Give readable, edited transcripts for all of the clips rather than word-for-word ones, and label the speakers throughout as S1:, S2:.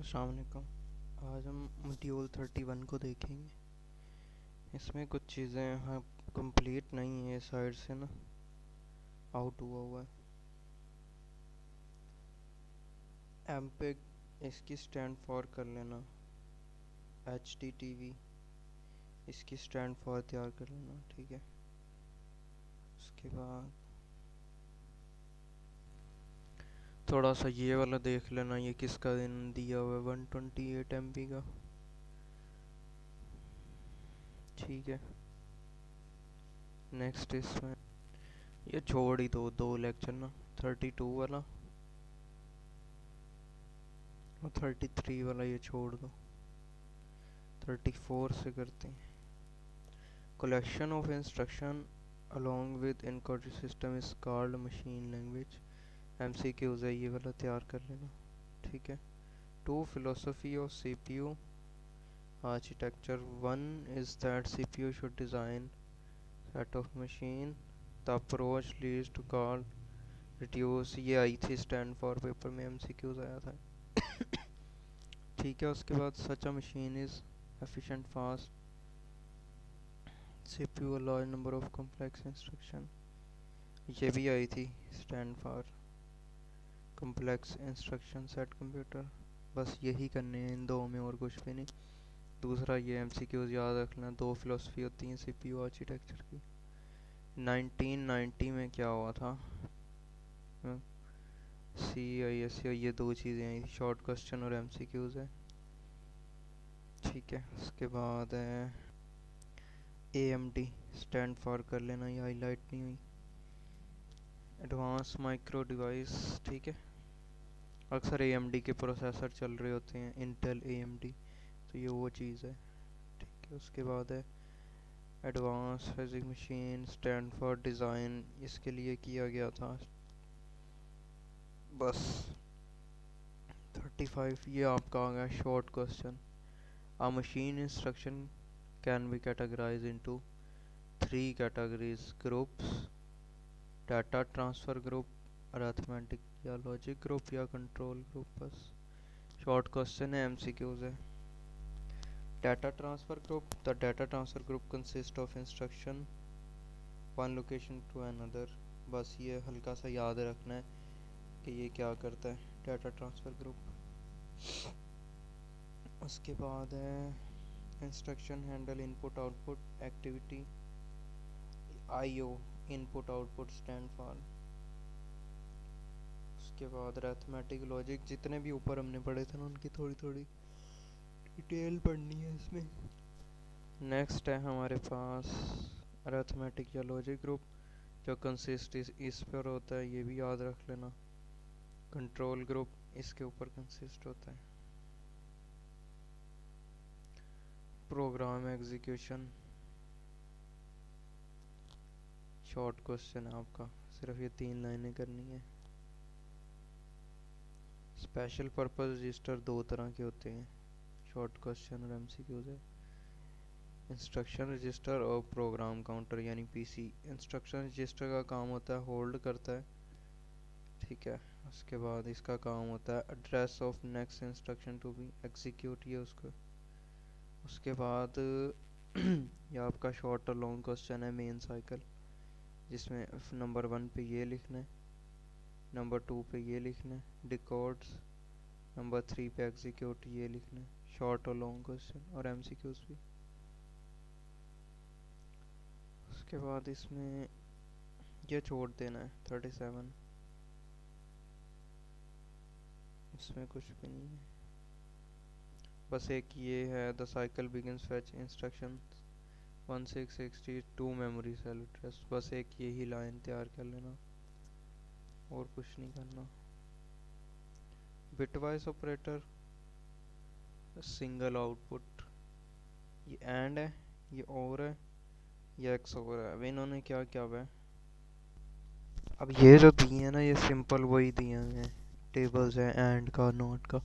S1: अस्सलाम वालेकुम। आज हम मॉड्यूल 31 को देखेंगे। इसमें कुछ चीज़ें यहाँ कंप्लीट नहीं है, साइड से ना आउट हुआ है। एमपेग इसकी स्टैंड फॉर कर लेना, HDTV इसकी स्टैंड फॉर तैयार कर लेना, ठीक है। उसके बाद थोड़ा सा ये वाला देख लेना, ये किसका दिन दिया हुआ है, 128 MB का, ठीक है। नेक्स्ट इसमें ये छोड़ ही दो लेक्चर ना, 32 वाला और 33 वाला ये छोड़ दो, 34 से करते हैं। collection of instruction along with encoded system is called machine language। MCQs है, ये वाला तैयार कर लेना, ठीक है। Two philosophy of CPU architecture, one is that CPU should design set of machine, the approach leads to call reduce, ये आई थी स्टैंड फॉर पेपर में, MCQs आया था, ठीक है। उसके बाद such a machine is efficient fast CPU a large number of complex instruction, ये भी आई थी stand for complex instruction set computer। बस यही करने हैं इन दो में, और कुछ भी नहीं। दूसरा ये MCQs याद रखना, दो फिलोसफी होती हैं CPU आर्किटेक्चर की। 1990 में क्या हुआ था, CISC, ये दो चीज़ें हैं, शॉर्ट क्वेश्चन और MCQs है, ठीक है। उसके बाद है AMD स्टैंड फॉर कर लेना, ये हाईलाइट नहीं हुई, एडवांस माइक्रो डिवाइस, ठीक है। अक्सर AMD के प्रोसेसर चल रहे होते हैं, इंटेल AMD, तो ये वो चीज़ है, ठीक है। उसके बाद है advance physic machine stand for design, इसके लिए किया गया था बस। 35 ये आपका आ गया short question. A machine instruction can be categorized into 3 categories: groups, data transfer group, arithmetic या logic group या control group। बस शॉर्ट क्वेश्चन है, MCQs है। Data transfer group, the data transfer group consists of instruction one location to another। बस ये हल्का सा याद रखना है कि ये क्या करता है, डाटा ट्रांसफ़र ग्रुप। उसके बाद है instruction handle input output activity, IO input output stand for. उसके बाद अरिथमेटिक लॉजिक, जितने भी ऊपर हमने पढ़े थे ना, उनकी थोड़ी थोड़ी डिटेल पढ़नी है इसमें। नेक्स्ट है हमारे पास अरिथमेटिक या लॉजिक ग्रुप, जो कंसिस्ट इस पर होता है, ये भी याद रख लेना। कंट्रोल ग्रुप इसके ऊपर कंसिस्ट होता है। प्रोग्राम एग्जीक्यूशन शॉर्ट क्वेश्चन है आपका, सिर्फ ये 3 लाइनें करनी है। स्पेशल पर्पस रजिस्टर दो तरह के होते हैं, शॉर्ट क्वेश्चन और MCQs है। इंस्ट्रक्शन रजिस्टर और प्रोग्राम काउंटर यानी PC। इंस्ट्रक्शन रजिस्टर का काम होता है होल्ड करता है, ठीक है। उसके बाद इसका काम होता है address of next instruction to be execute, ये उसको। उसके बाद ये आपका शॉर्ट और लॉन्ग क्वेश्चन है, मेन साइकिल, जिसमें नंबर 1 पे ये लिखना है, नंबर 2 पे ये लिखना है डिकोड्स, नंबर 3 पे एग्जीक्यूट, ये लिखना है। शॉर्ट और लॉन्ग क्वेश्चन और MCQs भी। उसके बाद इसमें ये छोड़ देना है 37, इसमें कुछ भी नहीं है। बस एक ये है the cycle begins fetch instruction 1662 memory cell address, बस एक यही लाइन तैयार कर लेना, और कुछ नहीं करना। बिटवाइज ऑपरेटर सिंगल आउटपुट, ये एंड है, ये और है, ये एक्स और है। अब इन्होंने क्या क्या है, अब ये जो दिए हैं ना, ये सिंपल वही दिए हैं, टेबल्स हैं एंड का नॉट का,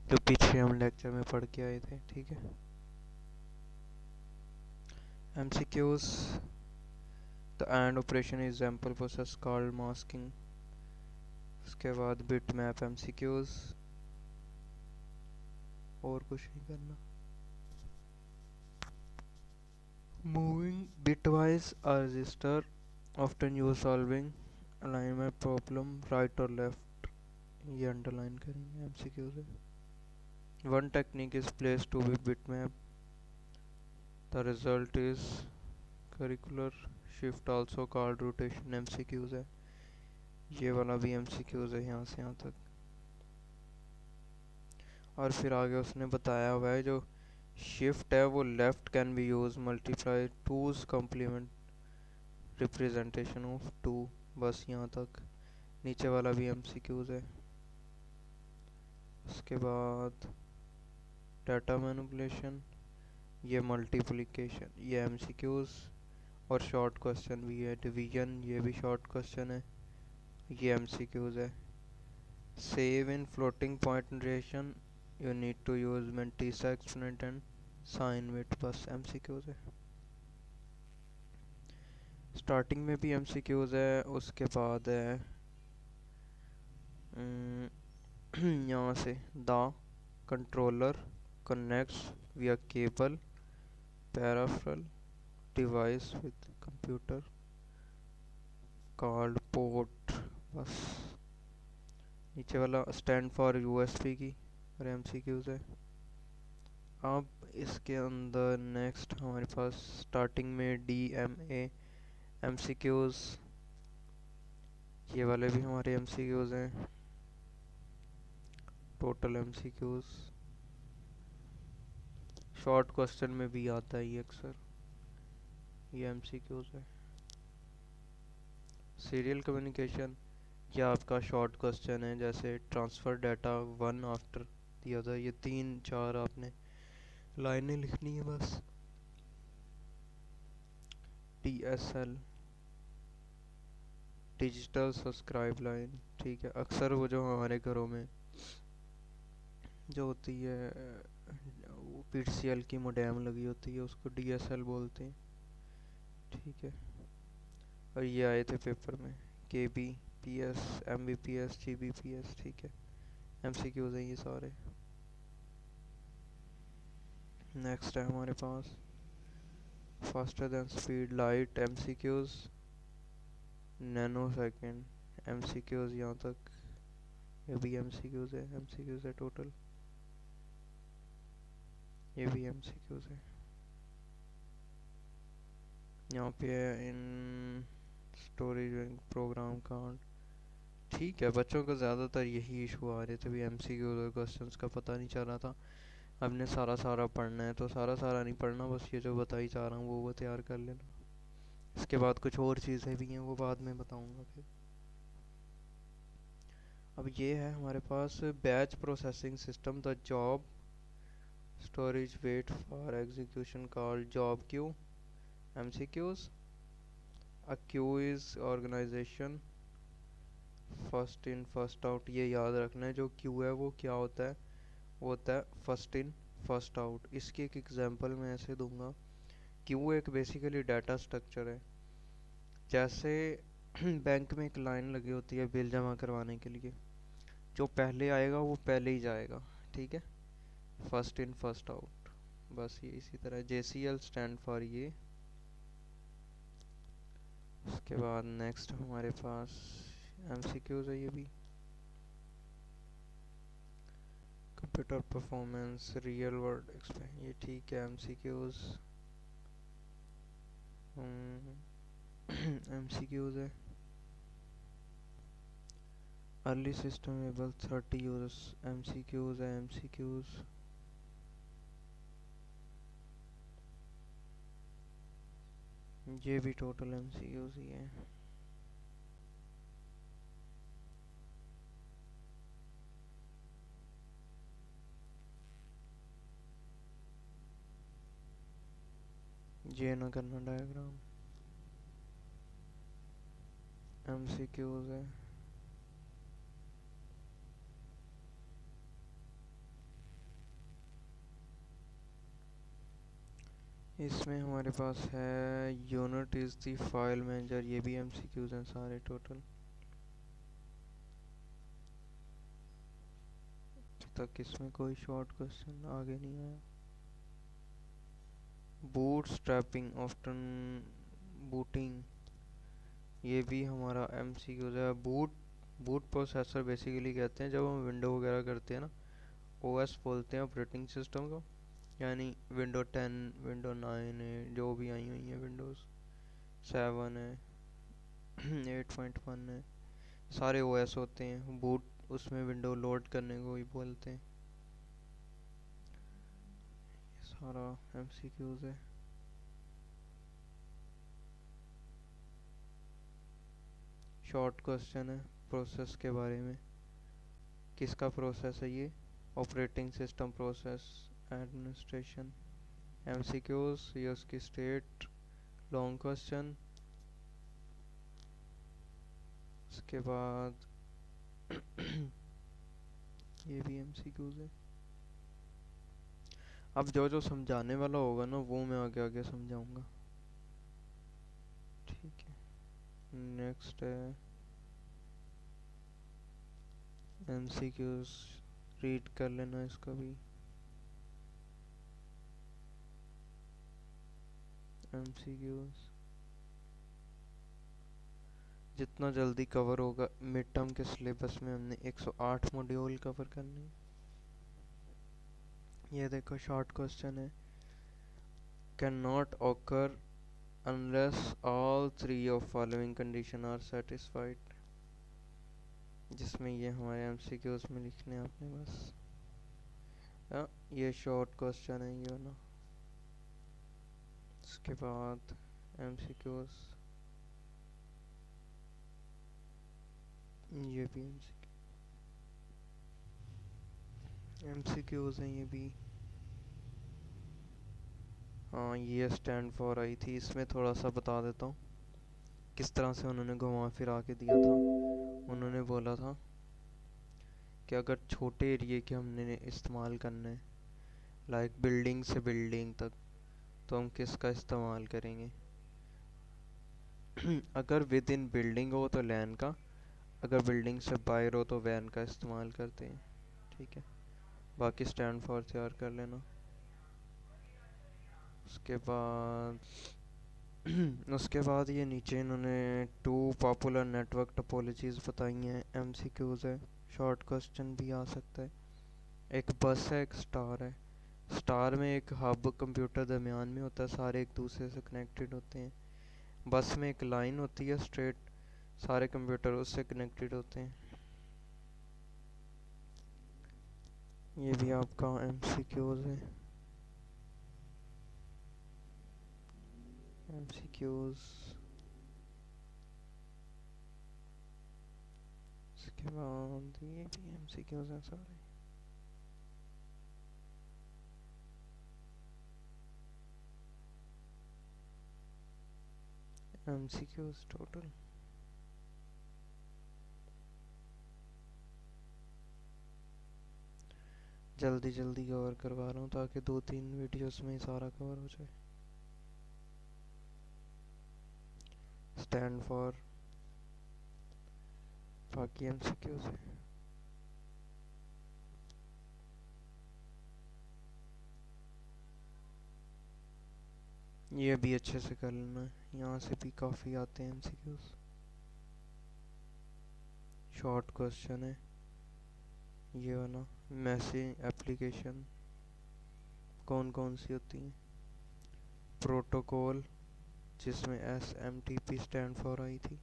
S1: जो पीछे हम लेक्चर में पढ़ के आए थे, ठीक है। MCQs, the end operation example process called masking. उसके बाद बिट मैप MCQs, और कुछ नहीं करना. Moving bitwise a register often used solving alignment problem right or left. ये अंडरलाइन करेंगे एमसीक्यू से. One technique is placed to be bitmap. The result is curricular shift, also called rotation. MCQs है. ये वाला भी एमसीक्यूज है यहाँ से यहाँ तक. और फिर आगे उसने बताया हुआ है जो शिफ्ट है वो left can be use multiply two's complement representation of two. बस यहाँ तक. नीचे वाला भी एमसीक्यूज है. उसके बाद डाटा मैनिपुलेशन, ये मल्टीप्लिकेशन, ये एमसीक्यूज. और शॉर्ट क्वेश्चन भी है. डिवीजन, ये भी शॉर्ट क्वेश्चन है, ये एमसीक्यूज है. Save in floating point notation, you need to use mantissa exponent and sign with. बस एमसीक्यूज है. स्टार्टिंग में भी एमसीक्यूज है. उसके बाद है यहाँ से the controller connects via cable peripheral device with computer called port. बस. नीचे वाला स्टैंड फॉर यूएसबी की और एमसीक्यूज है. अब इसके अंदर नेक्स्ट हमारे पास स्टार्टिंग में डीएमए एमसीक्यूज. ये वाले भी हमारे एमसीक्यूज हैं. Total MCQs. शॉर्ट क्वेश्चन में भी आता है ये अक्सर. ये एमसीक्यूज है. सीरियल कम्युनिकेशन, ये आपका शॉर्ट क्वेश्चन है. जैसे transfer data one after the other, ये 3-4 आपने लाइनें लिखनी है बस. DSL, digital subscribe line. ठीक है. अक्सर वो जो हमारे घरों में जो होती है PCL की मोडेम लगी होती है उसको DSL बोलते हैं. ठीक है. और ये आए थे पेपर में KBPS, MBPS, GBPS. ठीक है. MCQs हैं ये सारे. नेक्स्ट है हमारे पास faster than speed light MCQs, nanosecond MCQs. यहाँ तक ये भी MCQs है. MCQs है टोटल. ये भी MCQs है. यहाँ पे है इन स्टोरेज प्रोग्राम काउंट. ठीक है. बच्चों को ज़्यादातर यही इशू आ रहे थे भी MCQs और क्वेश्चंस का पता नहीं चल रहा था. हमने सारा सारा पढ़ना है तो सारा सारा नहीं पढ़ना, बस ये जो बताई चाह रहा हूँ वो तैयार कर लेना. इसके बाद कुछ और चीज़ें भी हैं वो बाद में बताऊँगा फिर. अब ये है हमारे पास batch processing system. The job storage wait for execution called job queue. MCQs. A queue is organization first in first out. ये याद रखना है जो क्यू है वो क्या होता है. वो होता है फर्स्ट इन फर्स्ट आउट. इसकी एक एग्जांपल मैं ऐसे दूंगा. क्यू एक बेसिकली डाटा स्ट्रक्चर है. जैसे बैंक में एक लाइन लगी होती है बिल जमा करवाने के लिए. जो पहले आएगा वो पहले ही जाएगा. ठीक है. First in first out. बस ये इसी तरह JCL स्टैंड फॉर ये. उसके बाद नेक्स्ट हमारे पास MCQs है. ये भी computer performance real world experiment. ये ठीक है. MCQs MCQs है. Early system able 30 users. MCQs है. MCQs ये भी टोटल MCQs ही है. ये ना करना डायग्राम. MCQs है. इसमें हमारे पास है unit is the file manager. ये भी MCQs हैं सारे टोटल. तक इसमें कोई शॉर्ट क्वेश्चन आगे नहीं आया। बूट स्ट्रैपिंग ऑफ्टन बूटिंग, ये भी हमारा एमसीक्यू है। बूट बूट प्रोसेसर बेसिकली कहते हैं जब हम विंडो वगैरह करते हैं ना, ओएस बोलते हैं ऑपरेटिंग सिस्टम को। यानी विंडो 10, विंडो 9 है, जो भी आई हुई है, विंडोज़ 7 है, 8.1 है, सारे ओएस होते हैं। बूट उसमें विंडो लोड करने को ही बोलते हैं। सारा एमसीक्यूज है। शॉर्ट क्वेश्चन है प्रोसेस के बारे में। किसका प्रोसेस है ये? Operating system process administration. MCQs ये उसकी स्टेट। लॉन्ग क्वेश्चन, उसके बाद ये भी एमसीक्यूज है। अब जो जो समझाने वाला होगा ना वो मैं आगे आगे समझाऊंगा। ठीक है, नेक्स्ट है एमसीक्यूज। रीड कर लेना इसका भी। एमसीक्यूज जितना जल्दी कवर होगा। मिड टर्म के सिलेबस में हमने 108 मॉड्यूल कवर करने। ये देखो शॉर्ट क्वेश्चन है। Can not occur unless all three of following condition are satisfied, जिसमें ये हमारे एमसीक्यूज में लिखने आपने बस। ये शॉर्ट क्वेश्चन है ये ना। उसके बाद एमसीक्यूज, ये भी एमसीक्यूज हैं ये भी। हाँ, ये स्टैंड फॉर आई थी। इसमें थोड़ा सा बता देता हूँ किस तरह से उन्होंने घुमा फिरा के दिया था। उन्होंने बोला था कि अगर छोटे एरिए के हमने इस्तेमाल करना है, लाइक बिल्डिंग से बिल्डिंग तक, तो हम किसका इस्तेमाल करेंगे? अगर विद इन बिल्डिंग हो तो लैन का, अगर बिल्डिंग से बाहर हो तो वैन का इस्तेमाल करते हैं। ठीक है, बाकी स्टैंड फॉर तैयार कर लेना। उसके बाद उसके बाद ये नीचे इन्होंने 2 पॉपुलर नेटवर्क टोपोलॉजीज बताई हैं। एमसीक्यूज है, शॉर्ट क्वेश्चन भी आ सकता है। एक बस है, एक स्टार है। स्टार में एक हब कंप्यूटर दरमियान में होता है, सारे एक दूसरे से कनेक्टेड होते हैं। बस में एक लाइन होती है स्ट्रेट, सारे कंप्यूटर उससे कनेक्टेड होते हैं। ये भी आपका एमसीक्यूज है। एमसीक्यूज उसके बाद ये भी एमसीक्यूज हैं सारे। एमसीक्यूज टोटल जल्दी जल्दी कवर करवा रहा हूँ ताकि 2-3 वीडियोस में ही सारा कवर हो जाए। स्टैंड फॉर, बाकी एमसीक्यूज है। ये भी अच्छे से कर लेना है, यहाँ से भी काफ़ी आते हैं एमसीक्यूज। शॉर्ट क्वेश्चन है ये वाला। मैसेज एप्लीकेशन कौन कौन सी होती हैं? प्रोटोकॉल, जिसमें SMTP स्टैंड फॉर आई थी।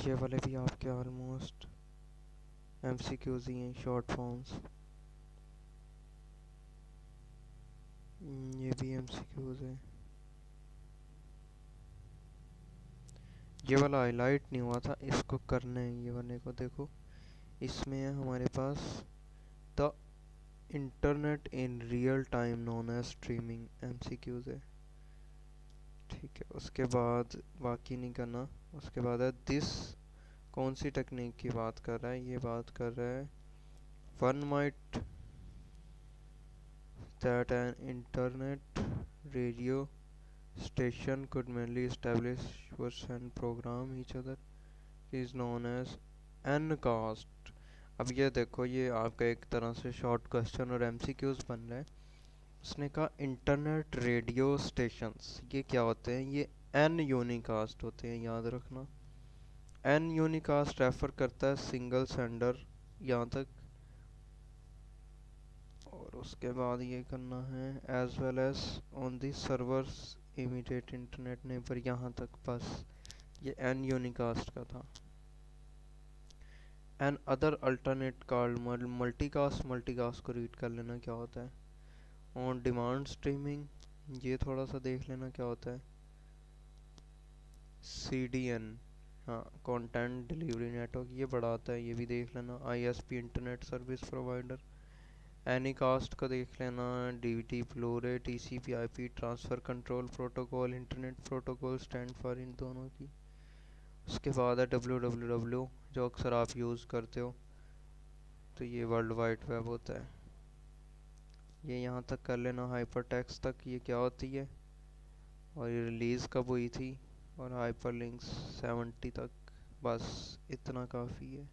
S1: ये वाले भी आपके ऑलमोस्ट एमसीक्यूज ही हैं, शॉर्ट फॉर्म्स। ये भी एमसीक्यूज है। ये वाला हाईलाइट नहीं हुआ था, इसको करना है। ये वाले को देखो, इसमें है हमारे पास the internet in real time known as streaming, MCQs है। ठीक है, उसके बाद बाकी नहीं करना। उसके बाद है दिस, कौन सी टेक्निक की बात कर रहा है? ये बात कर रहा है one might that an internet radio station could mainly establish and program each other. Is known as an cast. अब ये देखो, ये आपका एक तरह से शॉर्ट क्वेश्चन और एमसीक्यूज बन रहा है। उसने कहा इंटरनेट रेडियो स्टेशंस ये क्या होते हैं, ये एन यूनिकास्ट होते हैं, याद रखना। एन यूनिकास्ट रेफर करता है सिंगल सेंडर, यहाँ तक। और उसके बाद ये करना है as well as on the servers immediate internet neighbour, यहाँ तक बस। ये एन यूनिकास्ट का था। Another alternate called multicast, multicast को रीड कर लेना क्या होता है। ऑन डिमांड स्ट्रीमिंग ये थोड़ा सा देख लेना क्या होता है। CDN, हाँ, कंटेंट डिलीवरी नेटवर्क, ये बड़ा आता है, ये भी देख लेना। ISP internet service provider. Anycast का देख लेना। DVD Blu-ray, TCP/IP transfer control protocol, internet protocol stand for in दोनों की। उसके बाद है WWW, जो अक्सर आप यूज़ करते हो, तो ये वर्ल्ड वाइड वेब होता है। ये यहाँ तक कर लेना, हाइपर टेक्स्ट तक ये क्या होती है और ये रिलीज़ कब हुई थी, और हाइपर लिंक्स 70 तक। बस इतना काफ़ी है,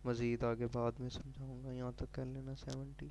S1: मज़ीद आगे बाद में समझाऊंगा, यहाँ तक कर लेना 70।